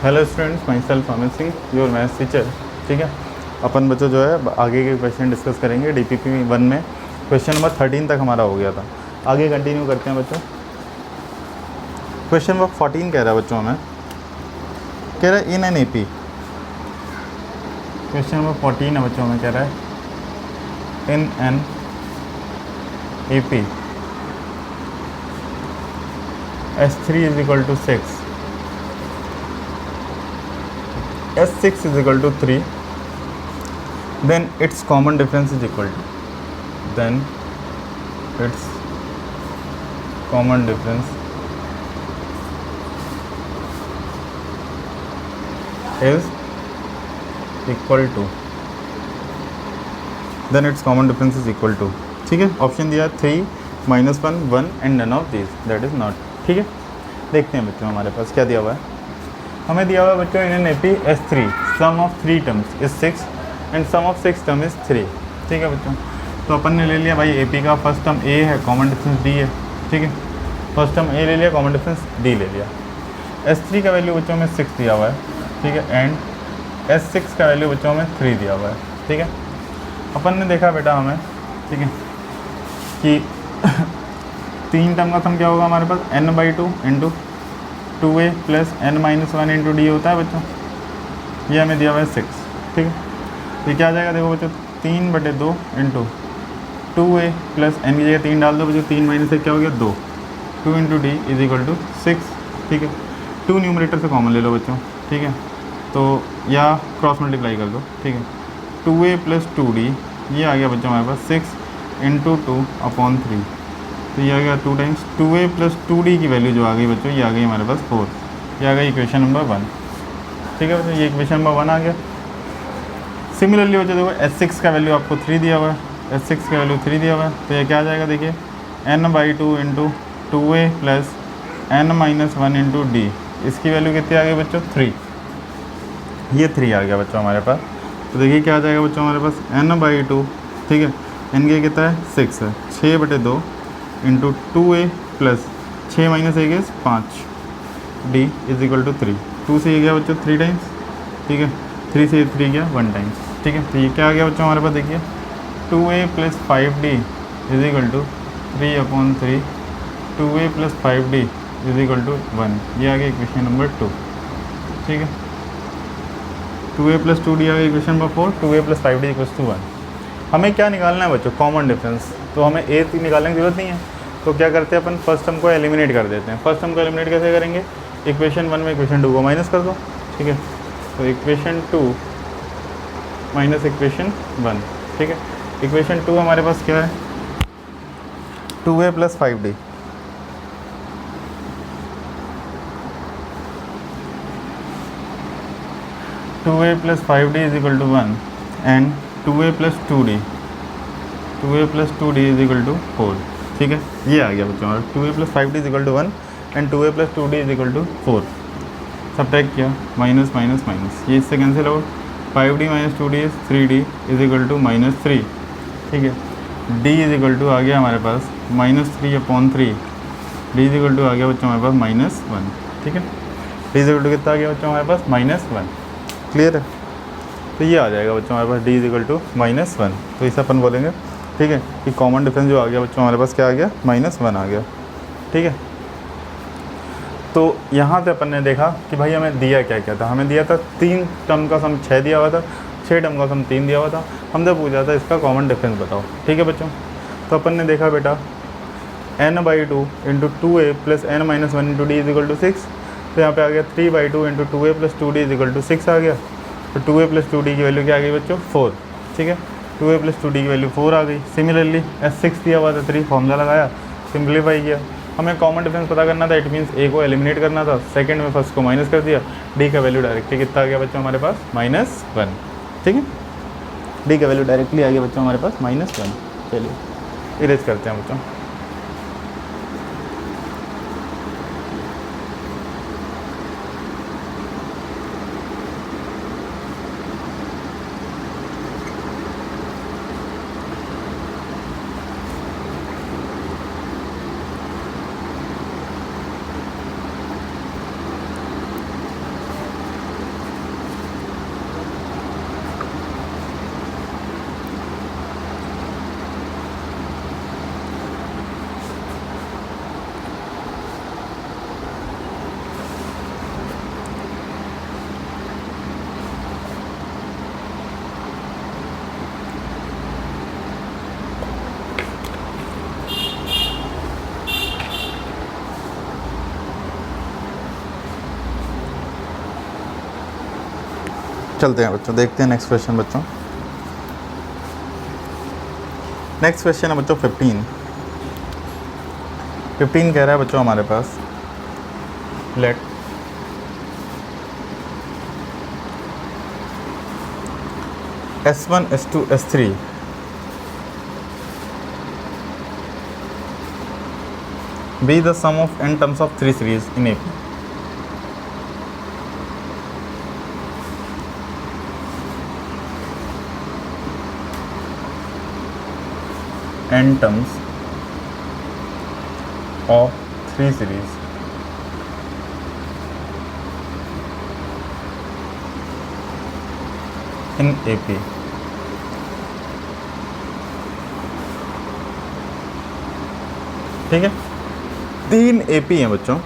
Hello students, my self Amit Singh, your maths teacher. ठीक है, अपन बच्चों जो है आगे के क्वेश्चन डिस्कस करेंगे। DPP 1 में क्वेश्चन नंबर 13 तक हमारा हो गया था। आगे कंटिन्यू करते हैं बच्चों। क्वेश्चन नंबर 14 कह रहा है बच्चों हमें, कह रहा है in an AP। Question number 14 है बच्चों हमें, कह रहा है in an AP S3 is equal to 6, S6 is equal to 3, then its common difference is equal to, then its common difference is equal to, then its common difference is equal to। ठीक है, option दिया 3, -1, 1 and none of this, that is not. ठीक है, देखते हैं बच्चों हमारे पास क्या दिया हुआ है। हमें दिया हुआ है बच्चों in an AP S3 sum of 3 terms is 6 and sum of 6 term is 3। ठीक है बच्चों, तो अपन ने ले लिया भाई AP का फर्स्ट टर्म A है, कॉमन डिफरेंस D है। ठीक है, फर्स्ट टर्म A ले लिया, कॉमन डिफरेंस D ले लिया। S3 का वैल्यू बच्चों में 6 दिया हुआ है। ठीक है, एंड S6 का वैल्यू बच्चों में 3 दिया हुआ है। ठीक है, अपन ने देखा बेटा हमें, ठीक है, कि 3 टर्म का सम क्या होगा हमारे पास, n/2 into 2a plus n-1 into D होता है बच्चों। ये हमें दिया हुआ है 6। ठीक है, तो क्या आ जाएगा, देखो बच्चों 3/2 इंटू 2a प्लस n की जगह 3 डाल दो बच्चों, 3 - 1 क्या हो गया 2, 2 into D is equal to 6। ठीक है, 2 न्यूमरेटर से कॉमन ले लो बच्चों। ठीक है, तो या क्रॉस मल्टीप्लाई कर दो। ठीक है, 2a प्लस 2d, ये आ गया बच्चों हमारे पास 6 इंटू 2/3, तो ये आ गया 2 टाइम्स 2a प्लस 2d की वैल्यू जो आ गई बच्चों, ये आ गई हमारे पास 4। ये आ गई इक्वेशन नंबर 1। ठीक है बच्चों, ये इक्वेशन नंबर 1 आ गया। सिमिलरली बच्चों देखो S6 का वैल्यू आपको 3 दिया हुआ है, S6 का वैल्यू 3 दिया हुआ है, तो ये क्या आ जाएगा देखिए, n/2 into 2a plus n-1 into D, इसकी वैल्यू कितनी आ गई बच्चों 3। ये 3 आ गया बच्चों हमारे पास। तो देखिए क्या आ जाएगा बच्चों हमारे पास n/2, ठीक है, n के कितना है 6 है, 6/2 into 2a plus 6 - 1 is 5 d is equal to 3। 2 से ये गया बच्चों 3 टाइम्स। ठीक है, 3 से 3 गया 1 टाइम्स। ठीक है, तो ये क्या आ गया बच्चों हमारे पास देखिए, 2a plus 5d is equal to 3/3, 2a plus 5d is equal to 1। ये आ गया इक्वेशन नंबर 2। ठीक है, 2a प्लस 2d आ गया equation number 4, 2a plus 5d equals to 1। हमें क्या निकालना है बच्चों, कॉमन डिफरेंस। तो हमें a निकालने की जरूरत नहीं है, तो क्या करते हैं अपन, फर्स्ट टर्म को एलिमिनेट कर देते हैं। फर्स्ट टर्म को एलिमिनेट कैसे करेंगे, इक्वेशन 1 में इक्वेशन 2 को माइनस कर दो। ठीक है, तो इक्वेशन 2 माइनस इक्वेशन 1। ठीक है, इक्वेशन 2 हमारे पास क्या है, 2a plus 5d, two A plus 5d is equal to 1 and 2a plus 2d, 2a plus 2d is equal to 4। ठीक है, ये आ गया बच्चों हमारा 2a plus 5d is equal to 1 and 2a plus 2d is equal to 4। Subtract किया, minus minus minus, ये इससे कैंसिल हो, 5d minus 2d is 3d is equal to -3। ठीक है, d इज इक्वल टू आ गया हमारे पास -3/3, d इज इक्वल टू आ गया बच्चों हमारे पास -1। ठीक है, d इज इक्वल टू कितना आ गया बच्चों हमारे पास -1। क्लियर है, तो ये आ जाएगा बच्चों हमारे पास d इज इक्वल टू -1। तो इसे अपन बोलेंगे, ठीक है, कि कॉमन डिफरेंस जो आ गया बच्चों हमारे पास क्या आ गया, -1 आ गया। ठीक है, तो यहाँ से अपन ने देखा कि भाई हमें दिया क्या क्या था। हमें दिया था 3 टर्म का सम 6 दिया हुआ था, 6 टर्म का सम 3 दिया हुआ था। हमसे पूछा था इसका कॉमन डिफरेंस बताओ। ठीक है बच्चों, तो अपन ने देखा बेटा n/2 into 2a plus n-1 into D is equal to 6। तो यहाँ पे आ गया 3/2 into 2a plus 2d is equal to 6 आ गया। तो 2a प्लस 2d की वैल्यू क्या आ गई बच्चों 4। ठीक है, 2a प्लस 2d की वैल्यू 4 आ गई। सिमिलरली S6 दिया हुआ था 3, फॉर्मूला लगाया, सिंप्लीफाई किया। हमें कॉमन डिफरेंस पता करना था, इट मीन्स a को एलिमिनेट करना था, सेकंड में फर्स्ट को माइनस कर दिया, d का वैल्यू डायरेक्टली कितना आ गया बच्चों हमारे पास -1। ठीक है, d का वैल्यू डायरेक्टली आ गया बच्चों हमारे पास -1। चलिए इरेज करते हैं बच्चों। चलते हैं बच्चों, देखते हैं नेक्स्ट क्वेश्चन बच्चों। नेक्स्ट क्वेश्चन है बच्चों 15 कह रहा है बच्चों हमारे पास late S1 S2 S3 be the sum of n terms of 3 series in AP. N terms of 3 series in AP. ठीक है, 3 AP हैं बच्चों,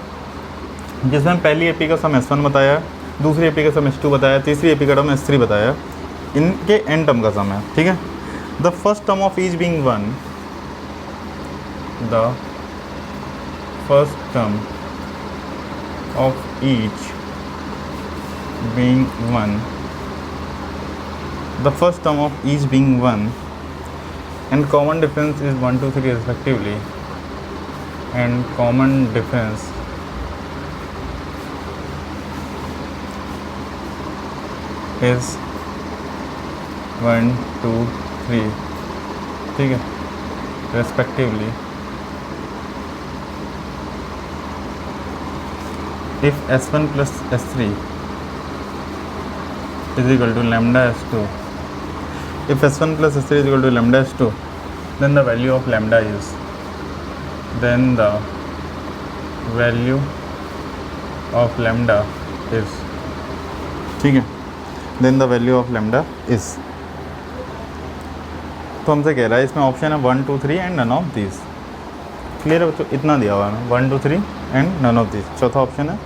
जिसमें पहली AP का सम S1 बताया, दूसरी AP का सम S2 बताया, तीसरी AP का टर्म S3 बताया। इनके n टर्म का सम है। ठीक है, the first term of each being 1, the first term of each being 1, the first term of each being 1 and common difference is 1 2 3 respectively, and common difference is 1 2 3, ठीक है, respectively. If S1 plus S3 is equal to lambda S2, if S1 plus S3 is equal to lambda S2, then the value of lambda is, then the value of lambda is, ठीक है, then the value of lambda is. तो हमसे कह रहा है इसमें option है 1 2 3 and none of this. Clear है बच्चों, इतना दिया हुआ है 1 2 3 एंड नन ऑफ दिस। चौथा ऑप्शन है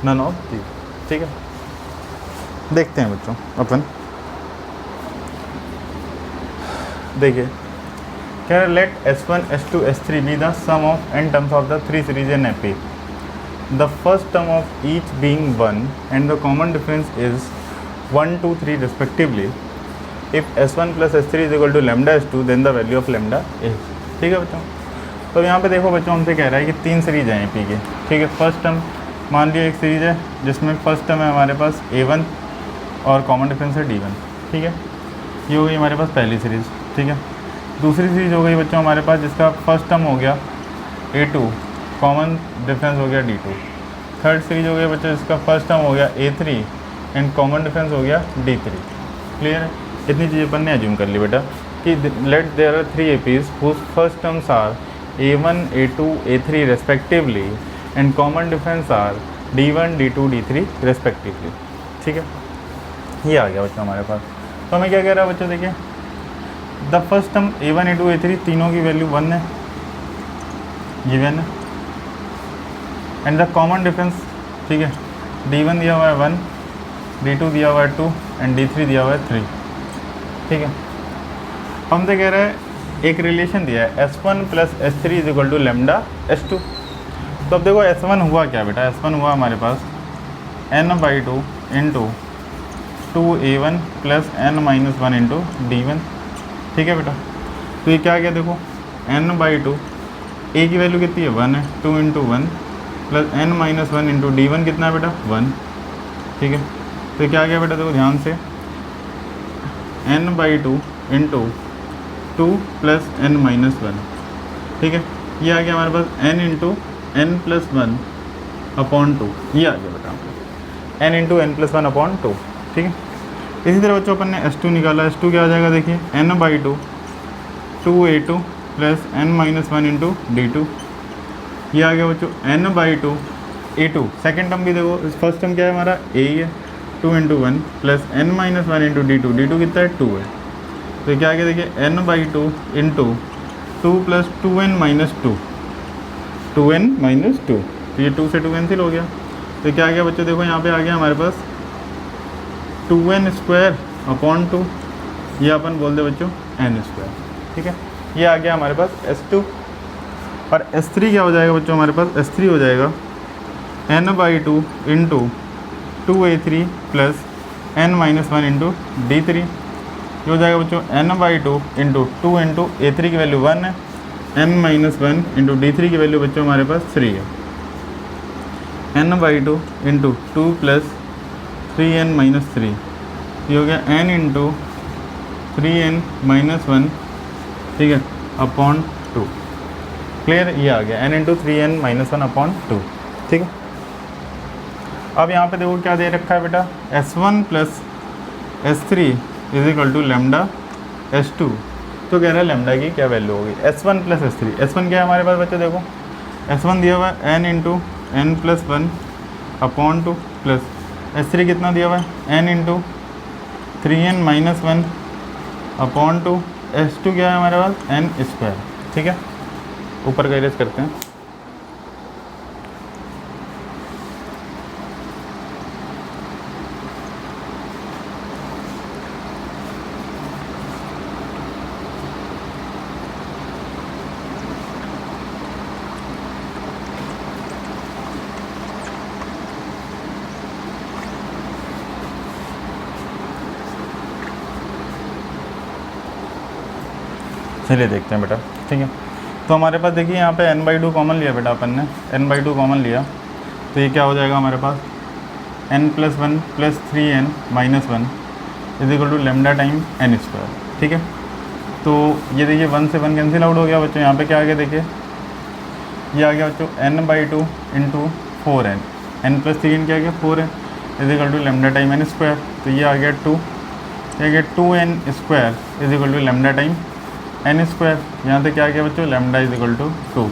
नन ऑफ दिस। ठीक है, देखते हैं बच्चों अपन, देखिए कह रहे let S1 S2 S3 be the sum of n terms of the 3 series in AP, the first term of each being 1 and the common difference is 1 2 3 respectively. If S1 plus S3 is equal to lambda S2, then the value of lambda is. ठीक है बच्चों, तो यहाँ पे देखो बच्चों हमसे कह रहा है कि 3 सीरीज हैं AP के। ठीक है, फर्स्ट टर्म मान लिया एक सीरीज है जिसमें फर्स्ट टर्म है हमारे पास A1 और कॉमन डिफरेंस है D1। ठीक है, ये हो गई हमारे पास पहली सीरीज़। ठीक है, दूसरी सीरीज हो गई बच्चों हमारे पास जिसका फर्स्ट टर्म हो गया A2, कॉमन डिफरेंस हो गया D2। थर्ड सीरीज हो गया बच्चों जिसका फर्स्ट टर्म हो गया A3 एंड कॉमन डिफरेंस हो गया D3। क्लियर है, इतनी चीज़ें अपन ने एज्यूम कर ली बेटा कि let there are 3 APs whose first terms are A1 A2 A3 respectively and common difference are D1 D2 D3 respectively. ठीक है, ये आ गया बच्चों हमारे पास। तो हमें क्या कह रहा है बच्चों, देखिए the first term A1 A2 A3 तीनों की वैल्यू 1 है, ये 1 है, एंड द कॉमन डिफरेंस, ठीक है, D1 दिया हुआ है 1, D2 दिया हुआ है 2 एंड D3 दिया हुआ है 3। ठीक है, हमसे कह रहे हैं एक रिलेशन दिया है S1 plus S3 is equal to lambda S2। तो अब देखो S1 हुआ क्या बेटा, S1 हुआ हमारे पास n/2 into 2A1 plus n-1 into D1। ठीक है बेटा, तो ये क्या गया देखो n/2, A की वैल्यू कितनी है 1 है, 2 into 1 plus n-1 into D1 कितना है बेटा 1। ठीक है, तो क्या गया बेटा देखो ध्यान से n/2 इंटू 2 प्लस n-1। ठीक है, ये आ गया हमारे पास n into n plus 1 upon 2, ये आ गया बेटा n into n plus 1 upon 2। ठीक है, इसी तरह बच्चों अपन ने S2 निकाला, S2 क्या आ जाएगा देखिए n/2 2A2 plus n-1 into D2। ये आ गया बच्चों n/2 A2, सेकेंड टर्म भी देखो, फर्स्ट टर्म क्या है हमारा A ही है, 2 into 1 plus n-1 into D2, D2 कितना है 2 है। तो क्या आ गया देखिए n/2 into 2 plus 2n-2, 2n-2, तो ये 2 से 2 कैंसिल हो गया। तो क्या आ गया बच्चों देखो यहाँ पे आ गया हमारे पास 2n² अपॉन 2, ये अपन बोल दे बच्चों n²। ठीक है, ये आ गया हमारे पास S2। और S3 क्या हो जाएगा बच्चों हमारे पास, S3 हो जाएगा n/2 into 2A3 plus n minus one into D three, ये हो जाएगा बच्चों n by two into two into A three की वैल्यू 1 है, n minus one into D three की वैल्यू बच्चों हमारे पास 3 है, n by two into two plus 3n minus 3, ये हो गया n into 3n minus one, ठीक है, अपॉन 2। क्लियर, ये आ गया n into 3n minus one upon 2, ठीक है। अब यहाँ पे देखो क्या दे रखा है बेटा, s1 plus s3 is equal to lambda s2, तो कह रहा है लेमडा की क्या वैल्यू होगी, s1 प्लस s3। s1 क्या है हमारे पास बच्चे, देखो s1 दिया हुआ है n into n plus one upon 2 plus s3 कितना दिया हुआ है n into 3n minus one upon 2, s2 क्या है हमारे पास n स्क्वायर, ठीक है। ऊपर का इरेज करते हैं, चलिए देखते हैं बेटा, ठीक है। तो हमारे पास देखिए यहाँ पे n/2 कॉमन लिया बेटा अपन ने, n/2 कॉमन लिया, तो ये क्या हो जाएगा हमारे पास n plus one plus 3n minus one is equal to lambda time n square, ठीक है। तो ये देखिए 1 से 1 कैंसिल आउट हो गया बच्चों, यहाँ पे क्या आ गया देखिए, ये आ गया बच्चों n/2 into 4n, n plus 3n क्या आ गया 4 है, is equal to lambda time n square, तो ये आ गया 2, ये आ गया 2n square is equal to lambda time n square, यहाँ से क्या आ गया बच्चों lambda is equal to 2,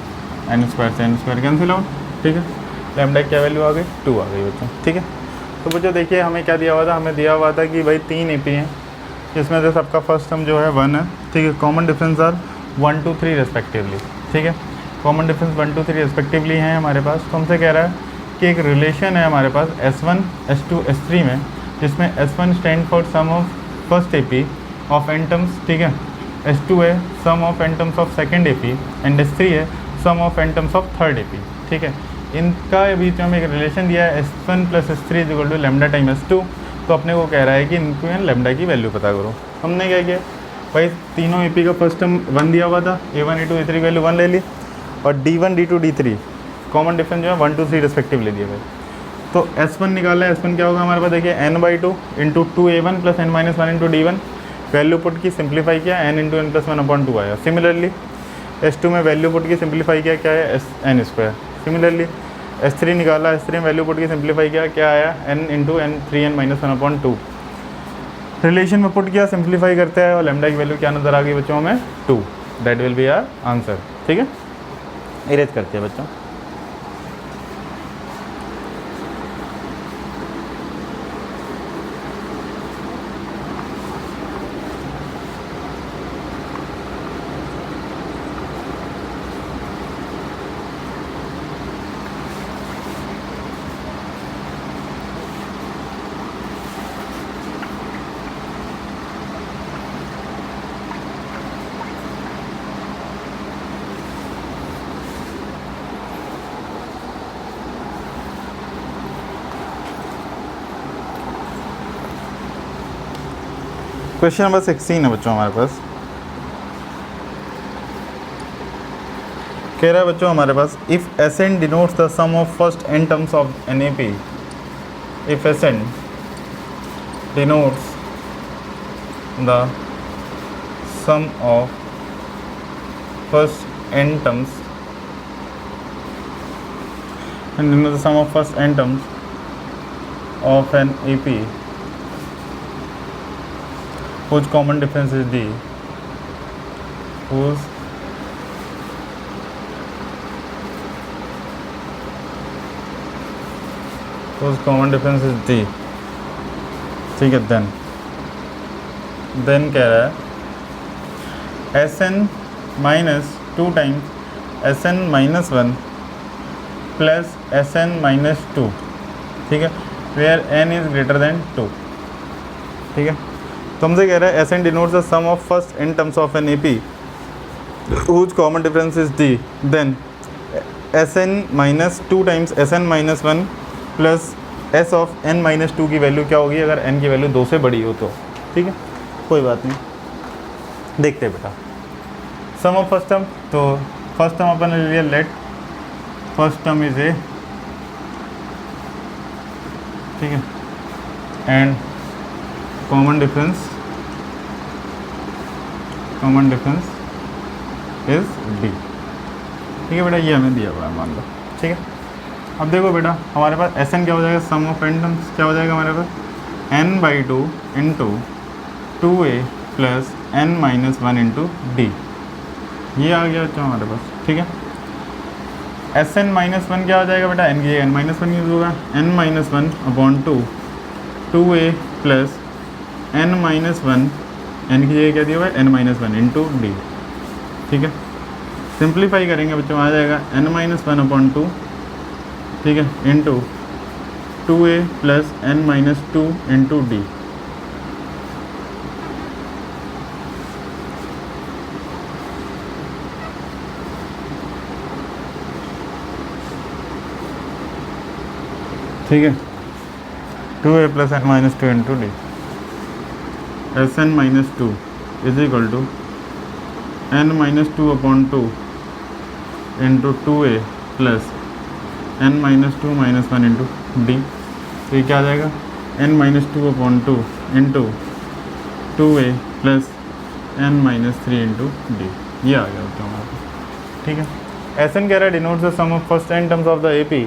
n square से n स्क्वायर कैंसिल आउट, ठीक है। लेमडा की क्या वैल्यू आ गई 2 आ गई बच्चों, ठीक है। तो बच्चों देखिए हमें क्या दिया हुआ था, हमें दिया हुआ था कि भाई 3 AP हैं, जिसमें से सबका फर्स्ट टर्म जो है 1 है, ठीक है। कॉमन डिफरेंस आर 1 2 3 रेस्पेक्टिवली, ठीक है। कॉमन डिफरेंस 1 2 3 रेस्पेक्टिवली हैं हमारे पास। तो हमसे कह रहा है कि एक रिलेशन है हमारे पास S1 S2 S3 में, जिसमें S1 stand for sum of first AP of n terms, ठीक है, S2 है sum of n terms of second AP and S3 है sum of n terms of third AP, ठीक है। इनका बीच में हमें एक रिलेशन दिया है S1 plus S3 is equal to lambda time S2। तो अपने को कह रहा है कि इनको लेमडा की वैल्यू पता करो। हमने क्या किया भाई, तीनों AP का फर्स्ट टर्म 1 दिया हुआ था, A1 A2 A3 की वैल्यू 1 ले ली, और D1 D2 D3 common difference जो है 1 2 3 रेस्पेक्टिव ले दिए भाई। तो S1 निकाला है, S1 क्या होगा हमारे पास देखिए n/2 into 2A1 plus n minus one into D1, value put की सिंप्लीफाई किया n into n plus one upon 2 आया। सिमिलरली S2 में वैल्यू पुट की सिंप्लीफाई किया, क्या है n स्क्वायर। सिमिलरली S3 निकाला, S3 में वैल्यू पुट की सिंप्लीफाई किया, क्या आया n into n 3n minus one upon 2। Relation में पुट किया, सिंप्लीफाई करते हैं और लेमडा की वैल्यू क्या नज़र आ गई बच्चों में 2, that will be our answer, ठीक है। इरेज करते हैं बच्चों, क्वेश्चन नंबर 16 है बच्चों हमारे पास। कह रहा है बच्चों हमारे पास, if Sn denotes the sum of first n terms of an AP, if Sn denotes the sum of first n terms and denotes the sum of first n terms of an AP whose common difference is D, whose common difference is D, ठीक है। Then कह रहा है Sn minus 2 times Sn minus 1 plus Sn minus 2, ठीक है, where n is greater than 2, ठीक है। तो हमसे कह रहा है Sn denotes the sum of first n terms of an AP whose common difference is D, then Sn minus 2 times Sn minus 1 plus S of n minus two की value क्या होगी अगर n की वैल्यू 2 से बड़ी हो तो, ठीक है, कोई बात नहीं, देखते हैं बेटा। सम ऑफ फर्स्ट टर्म, तो फर्स्ट टर्म अपन ले लिया, let first term is a, ठीक है, and common difference is D, ठीक है बेटा, ये हमें दिया हुआ है मान लो, ठीक है। अब देखो बेटा हमारे पास एस एन क्या हो जाएगा, सम ऑफ एन टर्म्स क्या हो जाएगा हमारे पास, n by two into two A plus n minus one into D, ये आ गया बच्चा हमारे पास, ठीक है। एस एन माइनस वन क्या हो जाएगा बेटा, एन की एन माइनस वन यूज़ होगा, n minus one upon two ए plus n minus one, n की जगह क्या दिया हुआ है, n minus one into d, ठीक है। सिंप्लीफाई करेंगे बच्चों, आ जाएगा n minus one upon two, ठीक है, इंटू टू ए plus n minus two into d, ठीक है, two A plus n minus two into d, s N minus two is equal to N minus two upon two into two A plus n minus two minus one into d, तो ये क्या आ जाएगा, n minus two upon two into two ए plus n minus three into D, ये आ गया बच्चों हमारे पास, ठीक है। एस एन कह रहा है denotes the sum of first n terms of the A P,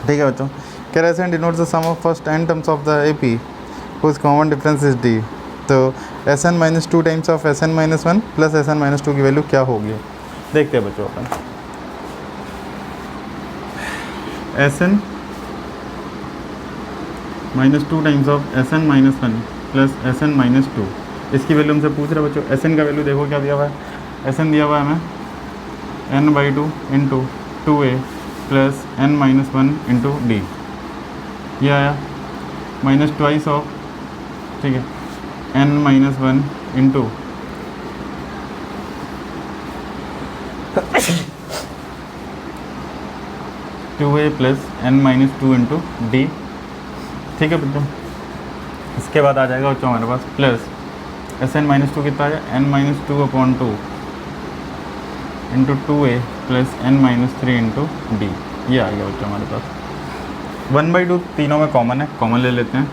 ठीक है बच्चों, कह रहा है s n denotes the sum of first n terms of the A P whose common difference is d, तो s N minus two times of s N minus one plus S N minus two की value क्या होगी, देखते हैं बच्चों अपन। S N minus two times of s N minus one plus S N minus two, इसकी value हमसे पूछ रहा है बच्चों। एस एन का वैल्यू देखो क्या दिया हुआ है, एस एन दिया हुआ है हमें n by two into two A plus n minus one into D, ये आया माइनस ट्वाइस ऑफ, ठीक है, n minus one into two ए plus n minus two into d, ठीक है बच्चों। इसके बाद आ जाएगा बच्चों हमारे पास plus S N minus two कितना है, n minus two upon two into two ए plus n minus three into D, ये आ गया बच्चों हमारे पास। वन बाई टू तीनों में कॉमन है, कॉमन ले लेते हैं,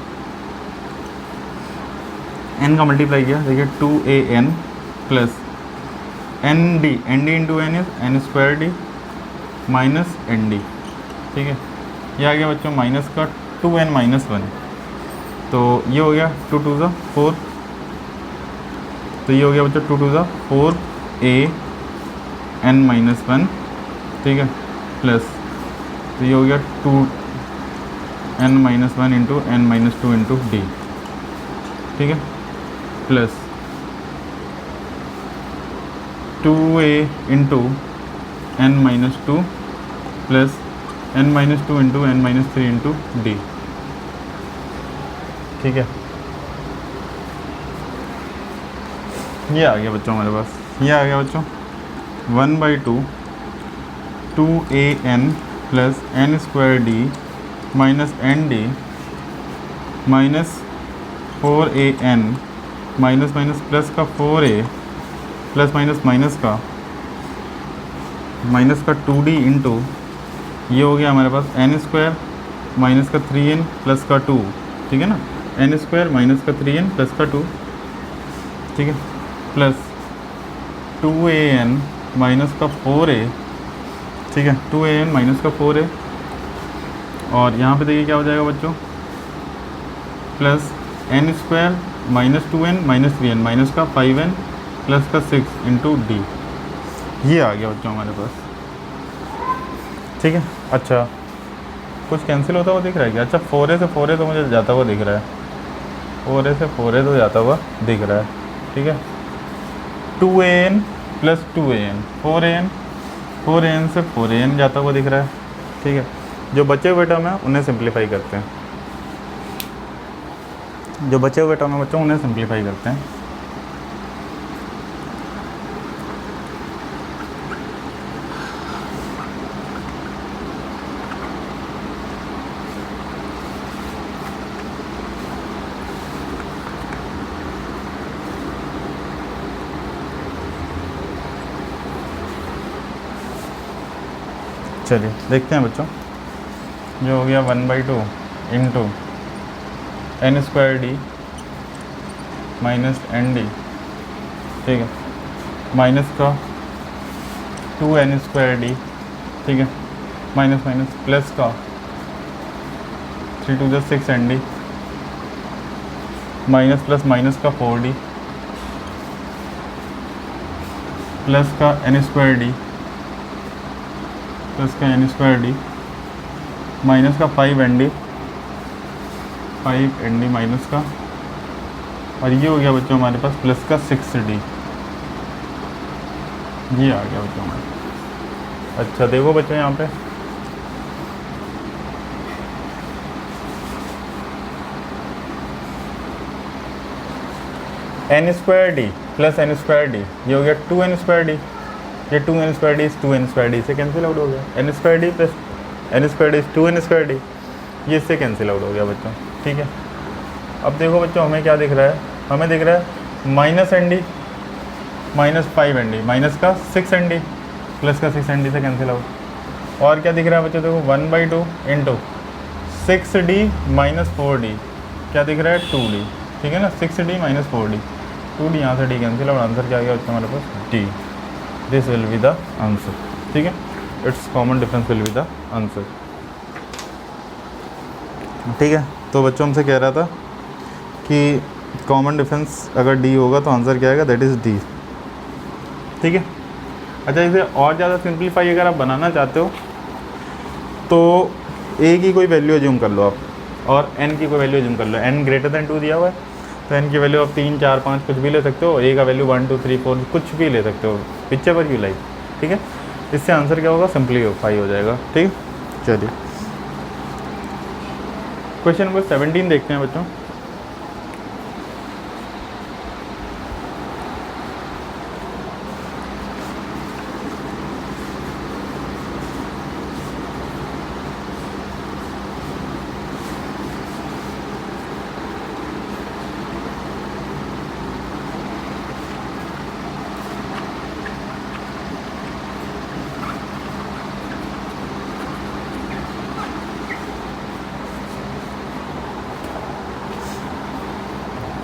एन का मल्टीप्लाई किया, देखिए two A N plus N D into N is N square D minus N D, ठीक है, ये आ गया बच्चों माइनस का टू एन माइनस वन, तो ये हो गया टू टू ज़ा फोर, तो ये हो गया बच्चों टू टू ज़ा four A N minus one, ठीक है, प्लस तो ये हो गया two N minus one into n minus two into d, ठीक है, plus two a into n minus two plus n minus two into n minus three into d, ठीक है, ये आ गया बच्चों हमारे पास, ये आ गया बच्चों one by two two A N plus N square D minus N D minus four A N minus minus plus का four A plus minus minus का टू डी इंटू ये हो गया हमारे पास एन स्क्वायर माइनस का three N plus का two, ठीक है ना, एन स्क्वायर माइनस का थ्री एन प्लस का टू, ठीक है, plus two A N minus का फोर ए, ठीक है, टू ए एन माइनस का फोर ए, और यहाँ पे देखिए क्या हो जाएगा बच्चों plus N square minus two N minus three N minus का फाइव एन प्लस का सिक्स इंटू डी, ये आ गया बच्चों हमारे पास, ठीक है। अच्छा कुछ कैंसिल होता हुआ दिख रहा है क्या, अच्छा फोर ए से फोर ए तो मुझे जाता हुआ दिख रहा है, फोर ए से फोर ए तो जाता हुआ दिख रहा है, ठीक है, two A N plus two A N four A N से फोर ए एन जाता हुआ दिख रहा है, ठीक है। जो बचे हुए टर्म है उन्हें सिंप्लीफाई करते हैं, जो बचे हुए टर्म है बच्चों उन्हें सिंप्लीफाई करते हैं, चलिए देखते हैं बच्चों, जो हो गया 1/2 into N square D minus N D, ठीक है, माइनस का 2n स्क्वायर डी, ठीक है, माइनस माइनस प्लस का 3 × 6 N D, minus plus minus का 4d, प्लस का n स्क्वायर डी, प्लस का n स्क्वायर डी, माइनस का 5nd, 5nd माइनस का, और ये हो गया बच्चों हमारे पास प्लस का 6d, ये आ गया बच्चों हमारे पास। अच्छा देखो बच्चों यहाँ पे n square D plus N square d, ये हो गया 2n स्क्वायर डी, ये 2n square d 2n square d से कैंसिल आउट हो गया, n square D plus N square d 2n square d, ये इससे कैंसिल आउट हो गया बच्चों, ठीक है। अब देखो बच्चों हमें क्या दिख रहा है, हमें दिख रहा है minus N D minus 5nd minus का 6nd प्लस का 6nd से कैंसिल आउट, और क्या दिख रहा है बच्चों, देखो 1/2 इंटू 6d माइनस 4d, क्या दिख रहा है 2d, ठीक है ना, 6d माइनस 4d, 2d यहाँ से d कैंसिल, और आंसर क्या आ गया बच्चों हमारे पास d, this will be the answer, ठीक है, it's common difference will be the answer, ठीक है। तो बच्चों हमसे कह रहा था कि कॉमन डिफरेंस अगर d होगा तो आंसर क्या आएगा, दैट इज़ d, ठीक है। अच्छा इसे और ज़्यादा सिंप्लीफाई अगर आप बनाना चाहते हो तो a की कोई वैल्यू एज्यूम कर लो आप, और n की कोई वैल्यू एज्यूम कर लो, n ग्रेटर देन 2 दिया हुआ है तो n की वैल्यू आप 3, 4, 5 कुछ भी ले सकते हो, a का वैल्यू 1, 2, 3, 4 कुछ भी ले सकते हो, पिक्चर पर यू लाइक, ठीक है। इससे आंसर क्या होगा, सिंप्लीफाई हो जाएगा, ठीक है। चलिए क्वेश्चन नंबर 17 देखते हैं बच्चों।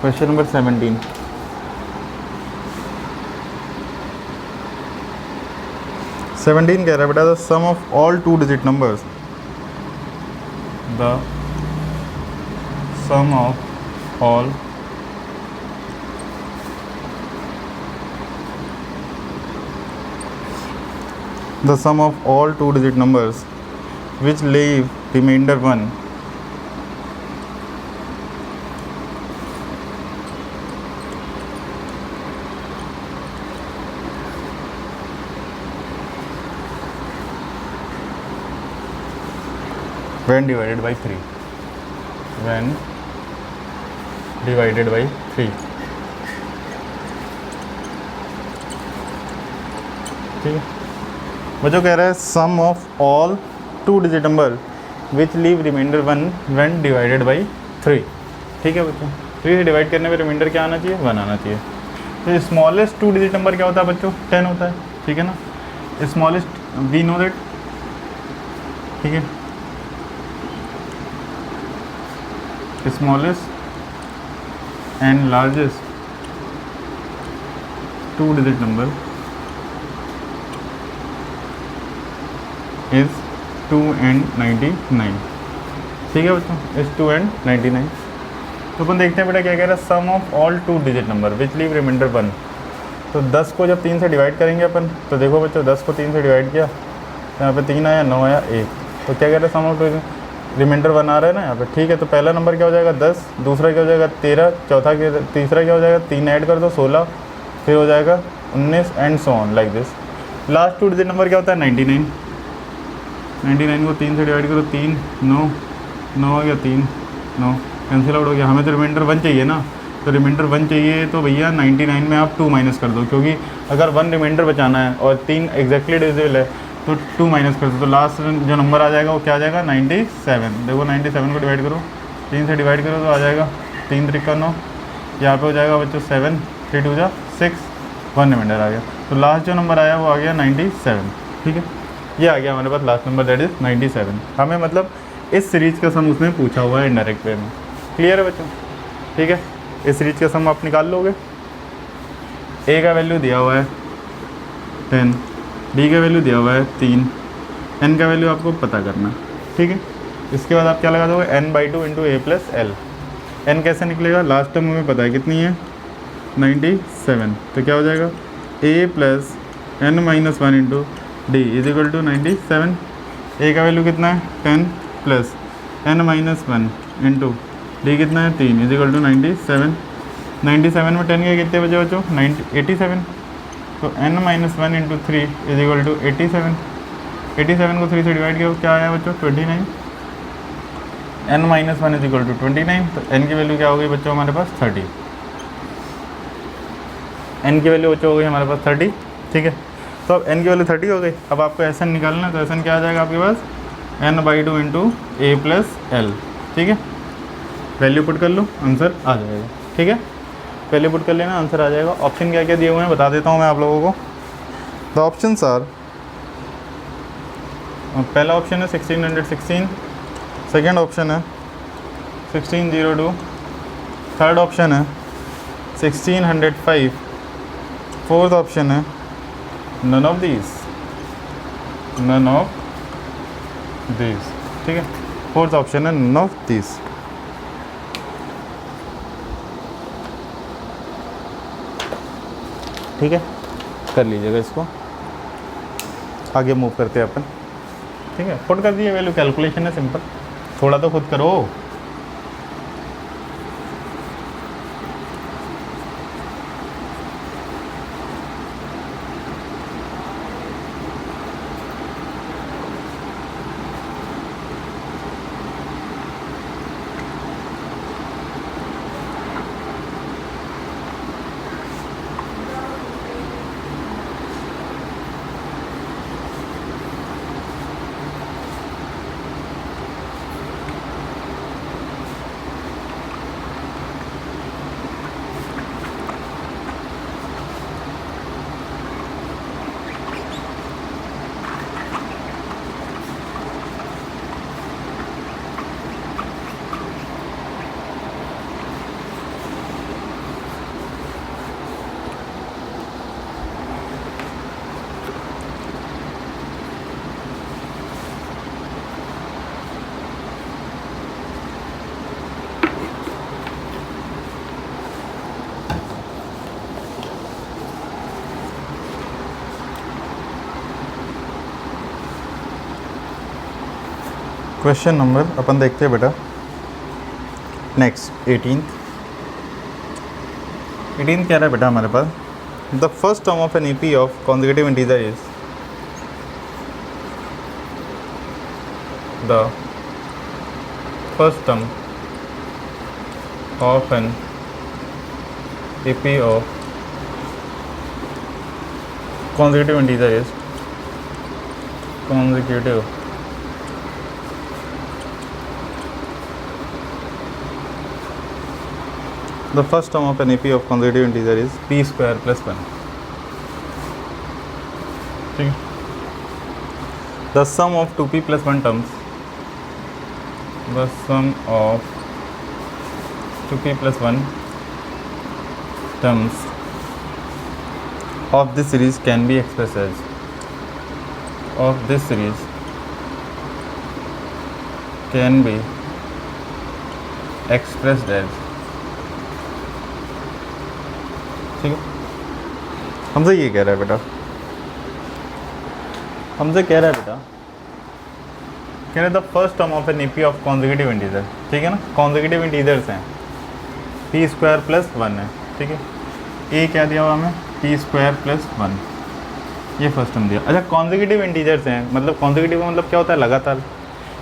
क्वेश्चन नंबर 17, कह रहा है बेटा the sum of all 2 digit numbers, the sum of all two digit numbers which leave reminder 1 when divided by 3, when divided by 3, ठीक है। बच्चों कह रहा है sum of all 2 digit number which leave reminder 1 when divided by 3, ठीक है बच्चों। 3 से डिवाइड करने में रिमाइंडर क्या आना चाहिए, 1 आना चाहिए। तो स्मॉलेस्ट 2 डिजिट नंबर क्या होता है बच्चों, 10 होता है, ठीक है ना। स्मॉलेस्ट वी नो दैट, ठीक है, smallest and largest 2 digit number is 2 and 99, ठीक है बच्चों, is 2 and 99। तो अपन देखते हैं बेटा क्या कह रहा है, sum of all 2 digit number which leave reminder 1। तो 10 को जब 3 से डिवाइड करेंगे अपन, तो देखो बच्चों 10 को 3 से डिवाइड किया तो यहाँ पे 3 आया, 9 आया, 1, तो क्या कह रहे हैं सम ऑफ रिमाइंडर 1 आ रहा है ना यहाँ पे, ठीक है। तो पहला नंबर क्या हो जाएगा 10, दूसरा क्या हो जाएगा 13, तीसरा क्या हो जाएगा 3 ऐड कर दो 16, फिर हो जाएगा 19 and so on like this. Last 2 digit number क्या होता है 99, 99 को 3 से डिवाइड करो 3, 9, 9 आ गया, 3, 9 कैंसिल आउट हो गया। हमें तो रिमाइंडर 1 चाहिए ना, तो रिमाइंडर 1 चाहिए तो भैया 99 में आप 2 माइनस कर दो, क्योंकि अगर 1 रिमाइंडर बचाना है और 3 एग्जैक्टली डिविजिबल है तो 2 माइनस कर दो, तो लास्ट जो नंबर आ जाएगा वो क्या आ जाएगा 97। देखो 97 को डिवाइड करो, 3 से डिवाइड करो तो आ जाएगा 3 × 3 = 9, यहाँ पे हो जाएगा बच्चों 7, 3 × 2 = 6, 1 रिमाइंडर आ गया। तो लास्ट जो नंबर आया वो आ गया 97, ठीक है। ये आ गया हमारे पास लास्ट नंबर, दैट इज़ 97। हमें मतलब इस सीरीज़ का सम उसने पूछा हुआ है इनडायरेक्ट वे में। क्लियर है बच्चों? ठीक है, इस सीरीज़ का सम आप निकाल लोगे। ए का वैल्यू दिया हुआ है 10, बी का वैल्यू दिया हुआ है 3, एन का वैल्यू आपको पता करना। ठीक है, इसके बाद आप क्या लगा दोगे, n/2 इंटू ए प्लस एल। एन कैसे निकलेगा, लास्ट टर्म हमें पता है कितनी है 97, तो क्या हो जाएगा a plus n-1 into D is equal to 97। A का वैल्यू कितना है 10 प्लस n-1 इंटू डी कितना है 3 इज इक्वल टू 97। 97 में 10 के कितने बचे बच्चों 87, तो n-1 into 3 is equal to 87। 87 को 3 से डिवाइड किया क्या आया बच्चों 29। n-1 इज इक्वल टू 29, तो n की वैल्यू क्या हो गई बच्चों हमारे पास 30। n की वैल्यू बच्चों हो गई हमारे पास 30। ठीक है, तो अब n की वैल्यू 30 हो गई। अब आपको एस एन निकालना है, तो एस एन क्या आ जाएगा आपके पास n/2 इंटू ए प्लस एल। ठीक है, वैल्यू पुट कर लो, आंसर आ जाएगा। ठीक है, वैल्यू पुट कर लेना, आंसर आ जाएगा। ऑप्शन क्या क्या दिए हुए हैं बता देता हूँ मैं आप लोगों को। द ऑप्शंस आर, पहला ऑप्शन है 1616, सेकेंड ऑप्शन है 1602, थर्ड ऑप्शन है 1605, फोर्थ ऑप्शन है none of these, none of these. ठीक है, फोर्थ ऑप्शन है नन ऑफ दीज। ठीक है, कर लीजिएगा इसको, आगे मूव करते हैं अपन। ठीक है, पुट कर दिए वैल्यू, कैलकुलेशन है सिंपल, थोड़ा तो खुद करो। क्वेश्चन नंबर अपन देखते हैं बेटा नेक्स्ट 18 कह रहा है बेटा हमारे पास, the first term of an AP of consecutive integer is the first term of an AP of consecutive integer is consecutive the first term of an AP of consecutive integer is p square plus 1. ठीक है, the sum of 2p plus 1 terms, the sum of 2p plus 1 terms of this series can be expressed as, of this series can be expressed as। ठीक है, हमसे ये कह रहा है बेटा, हमसे कह रहा है बेटा, कह रहे the first term of an AP of consecutive integer. ठीक है ना, कॉन्जिक्यूटिव इंटीजर्स हैं, पी स्क्वायर प्लस 1 है। ठीक है, ए क्या दिया हुआ हमें पी स्क्वायर प्लस 1, ये फर्स्ट टर्म दिया। अच्छा, कॉन्जिक्यूटिव इंटीजर्स हैं, मतलब कॉन्जिक्यूटिव मतलब क्या होता है लगातार,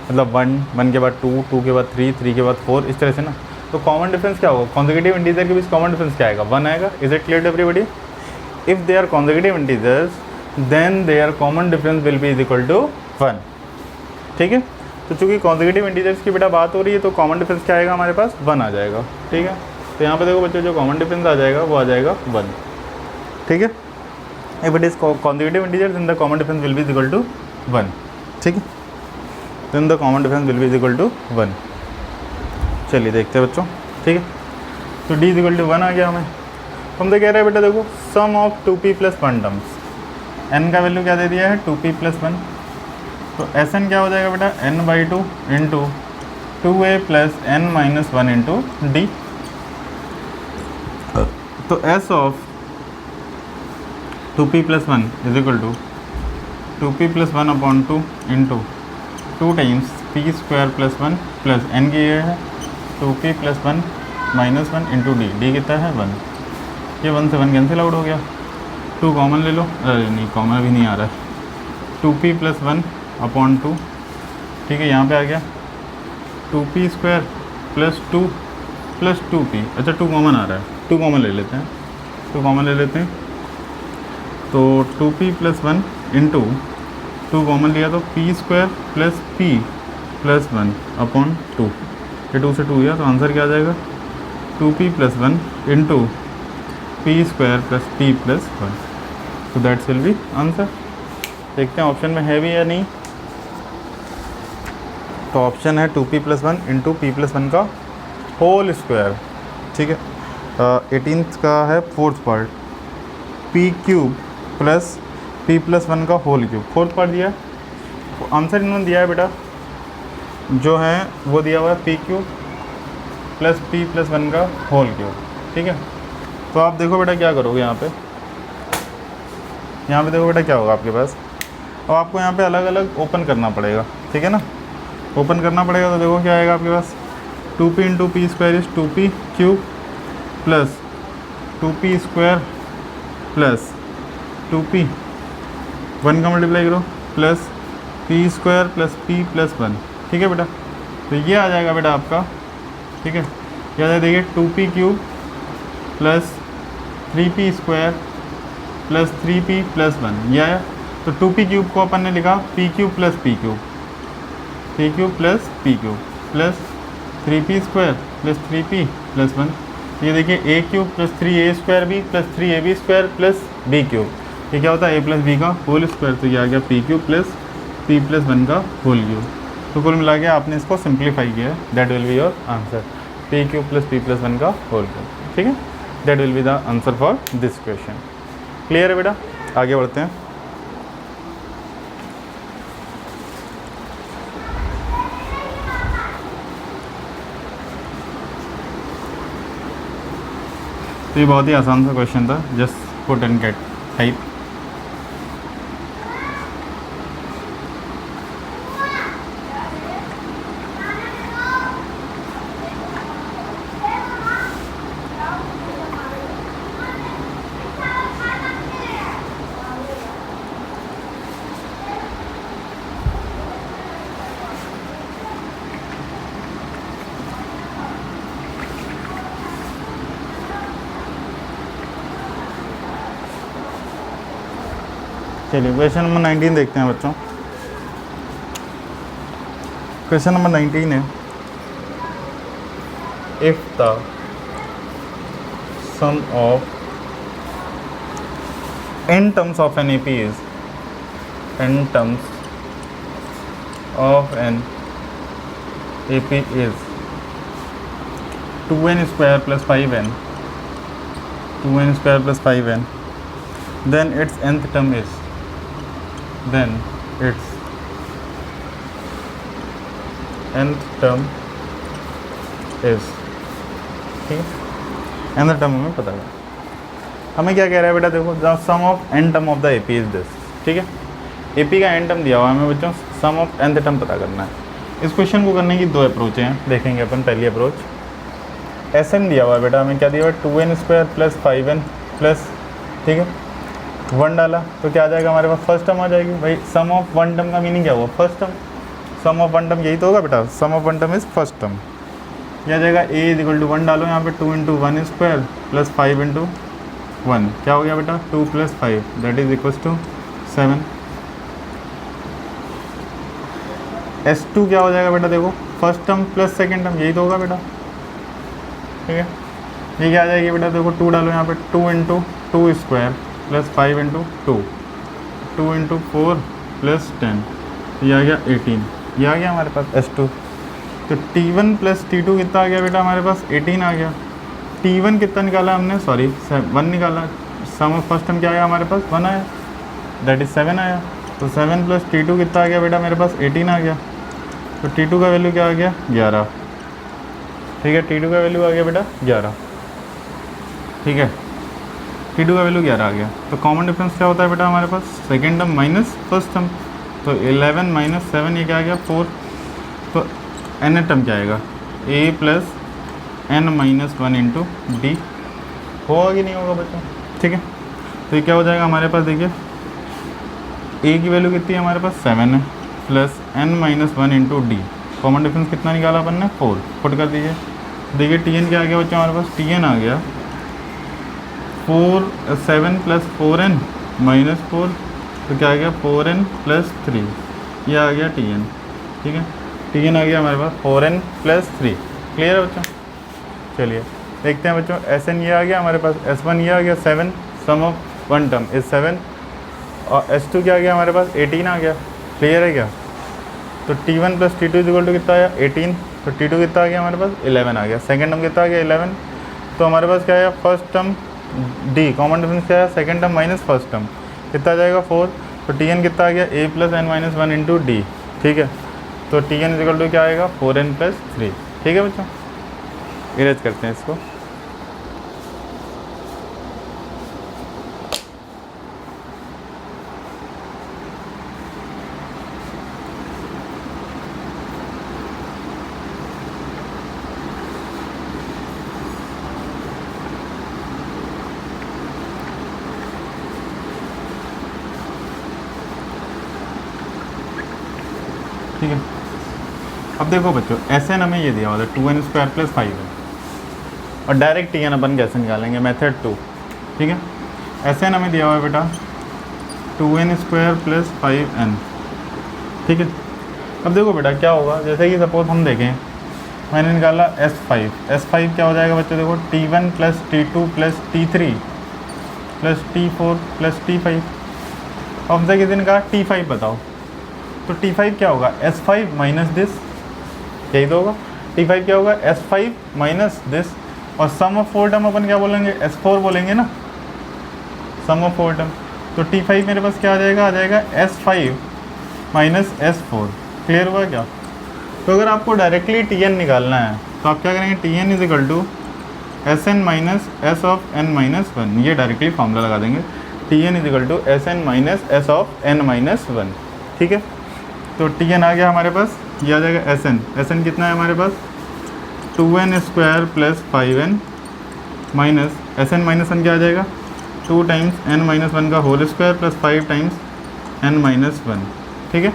मतलब 1 के बाद 2 के बाद 3 के बाद 4, इस तरह से ना। तो कॉमन डिफरेंस क्या होगा, कॉन्जिक्यूटिव इंटीजर के बीच कॉमन डिफरेंस क्या आएगा 1 आएगा। Is it clear to everybody? If they are consecutive integers then their common difference will be is equal to 1। ठीक है, तो चूंकि कॉन्जिक्यूटिव इंटीजर्स की बेटा बात हो रही है तो कॉमन डिफरेंस क्या आएगा हमारे पास 1 आ जाएगा। ठीक है, तो यहाँ पे देखो बच्चों जो कॉमन डिफरेंस आ जाएगा वो आ जाएगा 1। ठीक है, if it is consecutive integers then the common difference will be is equal to 1, ठीक है। Then the common difference will be is equal to 1। चलिए देखते हैं बच्चों, ठीक है। तो d इज इक्वल टू 1 आ गया हमें। हमसे कह रहा है बेटा देखो sum of 2p plus 1 terms, n का वैल्यू क्या दे दिया है 2p प्लस 1, तो Sn क्या हो जाएगा बेटा n/2 into 2a plus n minus 1 into d. तो S of 2p plus 1 is equal to 2p plus 1 upon 2 into 2 times p square plus 1 plus n की ये है 2p plus 1 minus 1 into d. D कितना है 1, ये 1 से 1 cancel out हो गया, 2 कॉमन ले लो, अरे नहीं कॉमन भी नहीं आ रहा है, 2p प्लस 1 अपॉन 2, ठीक है। यहाँ पे आ गया 2p square plus 2 plus 2p, अच्छा 2 कॉमन आ रहा है, 2 कॉमन ले लेते हैं, 2 कॉमन ले लेते हैं, तो 2p प्लस 1 इंटू 2 कॉमन लिया तो p square plus p plus 1 upon 2, ये 2 से 2 गया, तो आंसर क्या आ जाएगा 2p plus 1 into p square plus p plus 1, तो दैट्स विल बी आंसर। देखते हैं ऑप्शन में है भी या नहीं। तो ऑप्शन है 2p plus 1 into p plus 1 का होल स्क्वायर, ठीक है। 18th का है 4th part, p cube plus p plus 1 का होल क्यूब, 4th पार्ट दिया। तो आंसर इन्होंने दिया है बेटा जो है वो दिया हुआ है p cube plus p plus 1 का होल क्यूब, ठीक है। तो आप देखो बेटा क्या करोगे यहाँ पे देखो बेटा क्या होगा आपके पास। अब आपको यहाँ पे अलग अलग ओपन करना पड़ेगा, ठीक है ना, ओपन करना पड़ेगा। तो देखो क्या आएगा आपके पास 2p into P square is 2p cube plus 2p square plus 2p 1 का मल्टीप्लाई करो plus p square plus p plus 1, ठीक है बेटा। तो ये आ जाएगा बेटा आपका, ठीक है। ये आ जाएगा देखिए 2p cube plus 3p square plus 3p plus 1, ये आया। तो 2p क्यूब को अपन ने लिखा p cube plus p cube, p cube plus p cube plus 3p square plus 3p plus 1। ये देखिए a cube plus 3a square b plus 3ab square plus b cube, ये क्या होता है a प्लस b का whole square, तो ये आ गया p cube plus p plus 1 का होल क्यूब। तो कुल मिला के आपने इसको सिंप्लीफाई किया है, that will be your answer, p cube plus p plus 1 का होल क्यूब, ठीक है। That will be the answer for this question. Clear है बेटा, आगे बढ़ते हैं। तो ये बहुत ही आसान सा क्वेश्चन था, just put and get type. चलिए क्वेश्चन नंबर 19 देखते हैं बच्चों। क्वेश्चन नंबर 19 है, if the sum of n terms of an AP is n terms of an AP is 2n square plus 5n, 2n square plus 5n, then its nth term is, then its nth term is, ठीक है। nth term हमें पता है, हमें क्या कह रहा है बेटा देखो the sum of n term of the AP is this, ठीक है। AP का n टर्म दिया हुआ है हमें बच्चों, सम ऑफ nth टर्म पता करना है। इस क्वेश्चन को करने की दो अप्रोच हैं, देखेंगे अपन। पहली अप्रोच Sn दिया हुआ है बेटा, हमें क्या दिया हुआ है 2n square plus 5n plus, ठीक है, 1 डाला तो क्या आ जाएगा हमारे पास फर्स्ट टर्म आ जाएगी। भाई सम ऑफ 1 टर्म का मीनिंग क्या हुआ, first term. Sum of 1 term यही तो होगा बेटा, sum of 1 term is first term. क्या आ जाएगा a इज इक्वल टू 1 डालो यहाँ पे 2 इंटू 1 स्क्वायर प्लस 5 इंटू 1, क्या हो गया बेटा 2 plus 5 that is equal to 7। S2 क्या हो जाएगा बेटा देखो, first term plus second term, यही तो होगा बेटा, ठीक है। ये क्या आ जाएगी बेटा देखो 2 डालो यहाँ पे 2 into 2 square plus 5 into 2, 2 into 4 plus 10, ये आ गया 18, ये आ गया हमारे पास S2। तो T1 प्लस T2 कितना आ गया बेटा हमारे पास 18 आ गया। T1 कितना निकाला हमने, सॉरी 1 निकाला, सम ऑफ फर्स्ट टर्म क्या आया हमारे पास 1 आया, दैट इज़ 7 आया। तो 7 प्लस T2 कितना आ गया बेटा मेरे पास 18 आ गया। तो T2 का वैल्यू क्या आ गया 11, ठीक है, T2 का वैल्यू आ गया बेटा 11, ठीक है, T2 का वैल्यू 11 आ गया। तो कॉमन डिफरेंस क्या होता है बेटा हमारे पास, second term minus first term. तो 11 माइनस 7 ये क्या आ गया 4। तो n टर्म क्या आएगा, a plus n minus 1 into D, होगा कि नहीं होगा बच्चों, ठीक है। तो ये क्या हो जाएगा हमारे पास, देखिए a की वैल्यू कितनी है हमारे पास 7 है, plus n minus 1 into D, common difference कितना निकाला अपन ने 4, पुट कर दीजिए। देखिए tn क्या आ गया बच्चों हमारे पास, tn आ गया 7 प्लस 4n माइनस 4, तो क्या आ गया 4n प्लस 3, ये आ गया tn, ठीक है, tn आ गया हमारे पास 4n प्लस 3। क्लियर है बच्चों। चलिए देखते हैं बच्चों, Sn ये आ गया हमारे पास, S1 ये आ गया 7, सम ऑफ वन टर्म इज 7, और S2 क्या आ गया हमारे पास 18 आ गया। क्लियर है क्या। तो T1 plus T2 equal to कितना आया 18, तो T2 कितना आ गया हमारे पास 11 आ गया। सेकेंड टर्म कितना आ गया 11, तो हमारे पास क्या आया first term D, common difference क्या है second term minus first term, कितना आ जाएगा 4। तो Tn कितना आ गया a plus n minus 1 into d, ठीक है। तो Tn इक्वल टू क्या आएगा 4n प्लस 3, ठीक है बच्चों। इरेज करते हैं इसको। ठीक है, अब देखो बच्चों Sn हमें ये दिया हुआ था 2n स्क्वायर प्लस 5n, और डायरेक्ट Tn अपन कैसे निकालेंगे, मेथड 2, ठीक है। Sn हमें दिया हुआ है बेटा 2n स्क्वायर प्लस 5n, ठीक है। अब देखो बेटा क्या होगा, जैसे कि सपोज हम देखें मैंने निकाला S5 क्या हो जाएगा बच्चों, देखो T1 plus T2 plus T3 plus T4 plus T5। अब हमसे किसी ने कहा T5 बताओ, तो T5 क्या होगा S5 माइनस दिस, यही तो होगा। T5 क्या होगा S5 माइनस दिस, और सम ऑफ 4 टर्म अपन क्या बोलेंगे S4 बोलेंगे ना, सम ऑफ 4 टर्म। तो T5 मेरे पास क्या आ जाएगा S5 माइनस S4। क्लियर हुआ क्या। तो अगर आपको डायरेक्टली Tn निकालना है तो आप क्या करेंगे, Tn is equal to Sn minus S of n minus 1, ये डायरेक्टली फॉर्मूला लगा देंगे, Tn is equal to Sn minus S of n minus 1, ठीक है। तो Tn आ गया हमारे पास, ये आ जाएगा Sn कितना है हमारे पास 2n square plus 5n minus Sn minus 1 क्या आ जाएगा 2 टाइम्स n माइनस 1 का whole square plus 5 times n minus 1, ठीक है।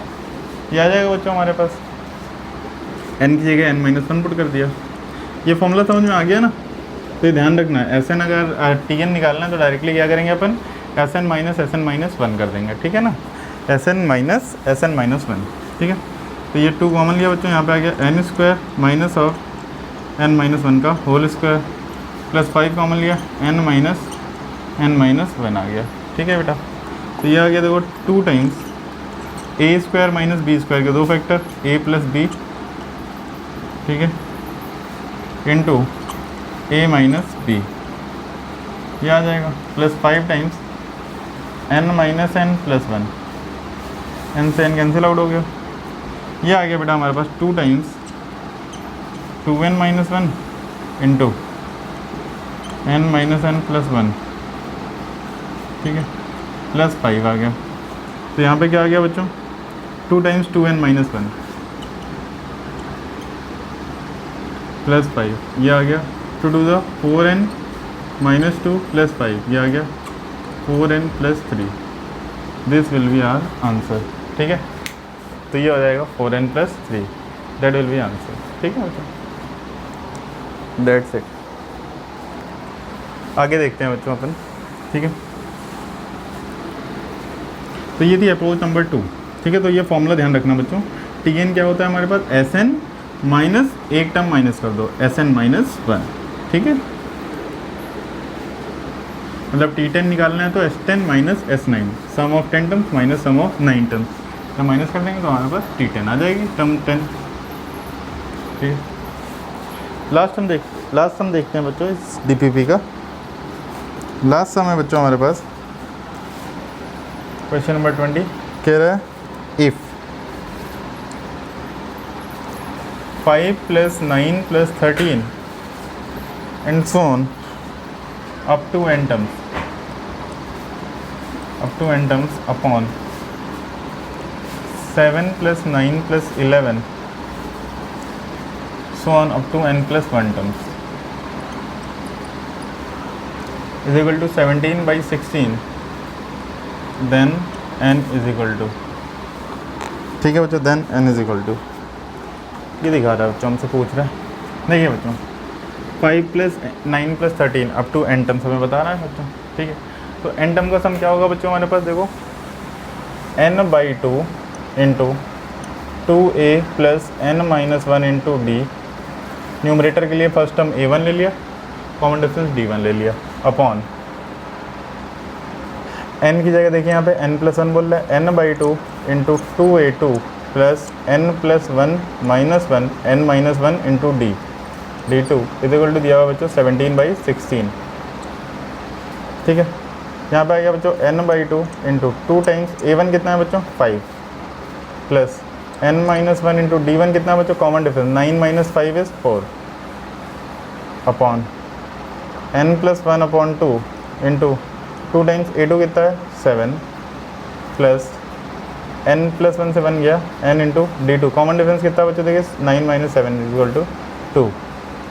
ये आ जाएगा बच्चों हमारे पास, n की जगह n माइनस 1 पुट कर दिया। ये फॉर्मूला समझ में आ गया ना। तो ये ध्यान रखना है, Sn अगर Tn निकालना है तो डायरेक्टली क्या करेंगे अपन Sn माइनस 1 कर देंगे, ठीक है ना, Sn माइनस 1, ठीक है। तो ये 2 कॉमन लिया बच्चों, यहाँ पे आ गया n square minus of n minus 1 का होल स्क्वायर प्लस 5 कॉमन लिया n माइनस 1 आ गया, ठीक है बेटा। तो ये आ गया देखो 2 times a square minus b square के 2 फैक्टर a प्लस b, ठीक है, इंटू a माइनस b, ये आ जाएगा plus 5 times n minus n plus 1, n से n कैंसिल आउट हो गया। ये आ गया बेटा हमारे पास 2 times 2n minus 1 into n minus n plus 1, ठीक है, प्लस 5 आ गया। तो यहाँ पे क्या आ गया बच्चों 2 टाइम्स 2n माइनस 1 प्लस 5, ये आ गया two two the 4n minus 2 plus 5, ये आ गया 4n plus 3, this will be our answer, ठीक है। तो ये हो जाएगा 4n plus 3, that will be answer, ठीक है बच्चों, दैट्स इट। आगे देखते हैं बच्चों अपन, ठीक है। तो ये थी अप्रोच नंबर 2, ठीक है। तो ये फॉर्मूला ध्यान रखना बच्चों, Tn क्या होता है हमारे पास Sn माइनस एक टर्म माइनस कर दो Sn माइनस 1, ठीक है। मतलब T10 निकालना है तो S10 minus S9, sum of 10 terms minus sum of 9 terms, जब माइनस कर देंगे तो हमारे पास T10 आ जाएगी, टर्म 10। ठीक है, लास्ट सम देखते हैं बच्चों इस DPP का। लास्ट सम है बच्चों हमारे पास क्वेश्चन नंबर 20, कह रहा है if 5 + 9 + 13 and so on up to n terms upon 7 + 9 + 11 so on up to n + 1 terms is equal to 17/16, then n is equal to, ठीक है बच्चों, then n is equal to, ये दिखा रहा है बच्चों, हमसे पूछ रहा है। देखिए बच्चों 5 + 9 + 13 अप टू n टर्म्स हमें बता रहा है बच्चों। ठीक है, तो n टर्म का सम क्या होगा बच्चों हमारे पास, देखो n/2 into 2a + n-1 into d, numerator के लिए फर्स्ट टर्म a1 ले लिया, कॉमन डिफरेंस d1 ले लिया, अपॉन n की जगह देखिए यहाँ पे n+1 बोल रहा है, n/2 into 2a2 + n+1 - 1 n-1 into d, d2 is equal to दिया हुआ बच्चों 17/16। ठीक है, यहाँ पे आ गया बच्चों n/2 इंटू 2 टाइम्स a1 कितना है बच्चों 5 प्लस n-1 इंटू d1 कितना है बच्चों, common difference 9 - 5 is 4, upon n+1/2 into 2 times a2 कितना है 7 प्लस n+1 से 1 गया n into d2, common difference कितना है बच्चों, देखिए 9 - 7 is equal to 2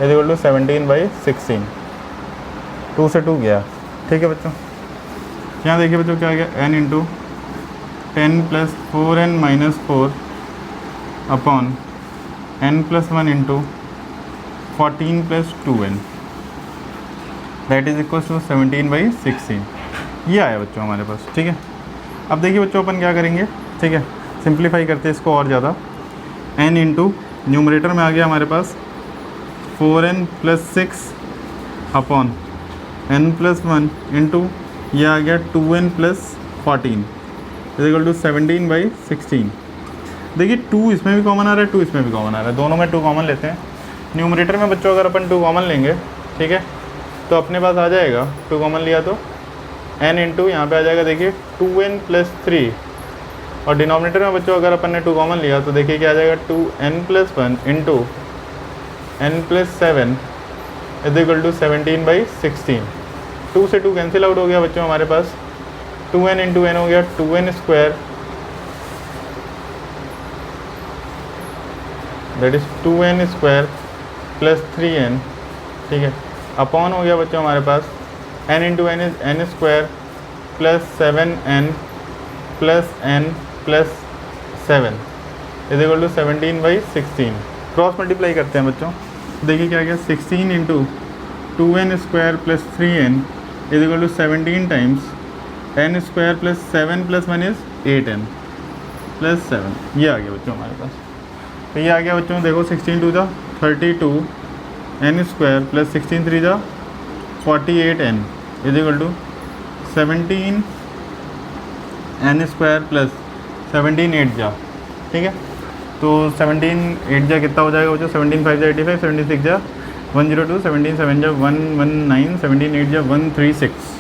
is equal to 17/16, 2 से 2 गया। ठीक है बच्चों, यहाँ देखिए बच्चों क्या आ गया, n into 10 + 4n - 4 upon n+1 into 14 + 2n, that is equal to 17/16। ये आया बच्चों हमारे पास। ठीक है, अब देखिए बच्चों अपन क्या करेंगे, ठीक है, सिंप्लीफाई करते हैं इसको और ज़्यादा, n इंटू न्यूमरेटर में आ गया हमारे पास 4n + 6 अपॉन n+1 इंटू ये आ गया 2n + 14 इज इक्वल टू 17/16। देखिए 2 इसमें भी कॉमन आ रहा है, 2 इसमें भी कॉमन आ रहा है, दोनों में 2 कॉमन लेते हैं। न्यूमरेटर में बच्चों अगर अपन 2 कॉमन लेंगे, ठीक है, तो अपने पास आ जाएगा 2 कॉमन लिया तो n इंटू यहाँ पर आ जाएगा देखिए 2n + 3, और डिनोमिनेटर में बच्चों अगर अपन ने 2 कॉमन लिया तो देखिए क्या आ जाएगा 2n + 1 into n + 7 is equal to 17/16। 2 से 2 कैंसिल आउट हो गया बच्चों, हमारे पास 2n इंटू n हो गया 2n square, that is 2n square + 3n। ठीक है, अपॉन हो गया बच्चों हमारे पास n into n is n square + 7n + n + 7 is equal to 17/16। Cross multiply करते हैं बच्चों, देखिए क्या गया 16 into 2n square + 3n is equal to 17 times n square + 7 + 1 is 8n + 7, ये आ गया बच्चों हमारे पास। तो ये आ गया बच्चों, देखो 16 × 2 = 32 n square + 16 × 3 = 48n is equal to 17 n square + 17 8 जा। ठीक है, तो 17 8 जा कितना हो जाएगा बच्चों, 17 5 जा 85, 17 6 जा 102, 17 7 जा 119, 17 8 जा 136,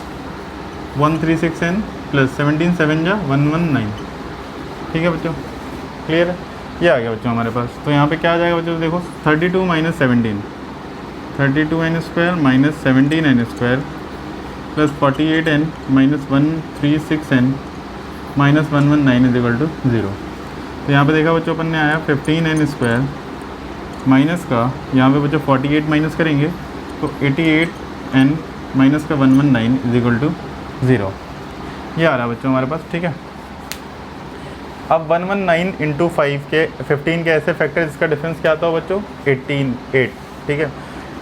136n + 17 7 जा 119। ठीक है बच्चों, क्लियर है, ये आ गया बच्चों हमारे पास। तो यहाँ पे क्या आ जाएगा बच्चों, देखो 32 - 17, 32n square - 17n square + 48n - 136n - 119 is equal to 0। तो यहाँ पे देखा बच्चों अपन ने आया 15n स्क्वायर माइनस का, यहाँ पे बच्चों 48 माइनस करेंगे तो 88n माइनस का 119 इज इक्वल टू 0, ये आ रहा है बच्चों हमारे पास। ठीक है, अब 119 इंटू 15 के ऐसे फैक्टर जिसका डिफरेंस क्या आता हो बच्चों 8। ठीक है,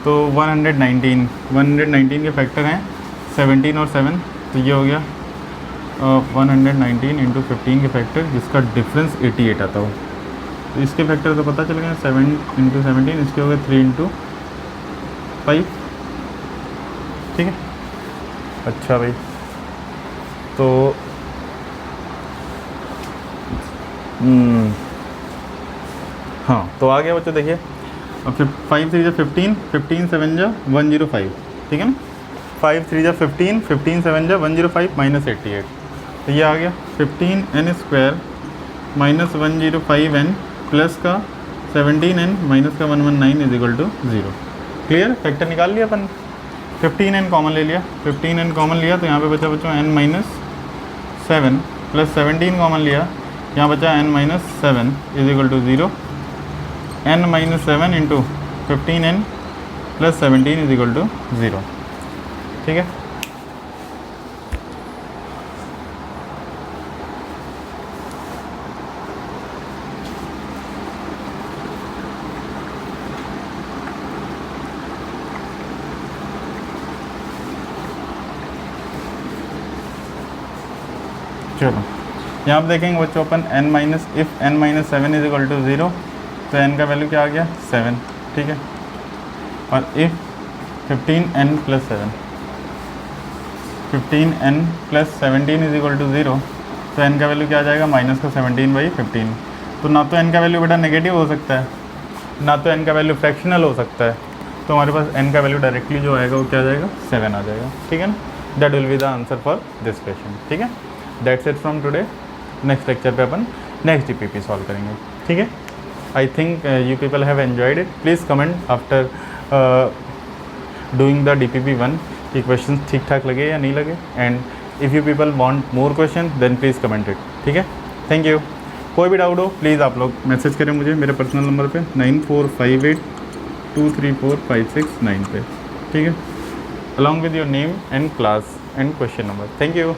तो 119 के फैक्टर हैं 17 और 7, तो ये हो गया 119 इंटू 15 के फैक्टर जिसका डिफरेंस 88 आता हो। तो इसके फैक्टर तो पता चल गए, 7 इंटू 17, इसके हो गए 3 इंटू 5। ठीक है, अच्छा भाई, तो हाँ तो आ गया बच्चों, देखिए अब 5 3 जा 15, 15 7 जा 105, ठीक है ना। 5 3 जा 15, 15 7 जा 105 माइनस 88, तो ये आ गया 15n² माइनस 105n प्लस का 17n माइनस का 119 is equal to 0। Clear, factor निकाल लिया अपन, 15n कॉमन ले लिया, 15n कॉमन लिया तो यहाँ पे बचा बच्चों n माइनस 7 प्लस 17 कॉमन लिया, यहाँ बचा n minus 7 is equal to 0। n minus 7 into 15n plus 17 is equal to 0, ठीक है। चलो यहाँ पर देखेंगे बच्चों अपन n minus if n minus 7 is equal to 0, तो n का वैल्यू क्या आ गया 7, ठीक है। और if 15n plus 7, 15n plus 17 is equal to 0, तो n का वैल्यू क्या आ जाएगा माइनस का 17/15। तो ना तो n का वैल्यू बेटा नेगेटिव हो सकता है, ना तो n का वैल्यू फ्रैक्शनल हो सकता है, तो हमारे पास n का वैल्यू डायरेक्टली जो आएगा वो क्या आ जाएगा 7 आ जाएगा, ठीक है ना। That will be the answer for this question, ठीक है। That's it from today. Next lecture पे अपन नेक्स्ट DPP सॉल्व करेंगे, ठीक है। I think you people have enjoyed it. Please comment after doing the DPP 1 कि क्वेश्चन ठीक ठाक लगे या नहीं लगे, and if you people want more question then please comment it, ठीक है। Thank you. कोई भी डाउट हो प्लीज़ आप लोग मैसेज करें मुझे मेरे पर्सनल नंबर पे 9458234569 पे, ठीक है, along with your name and class and question number. Thank you.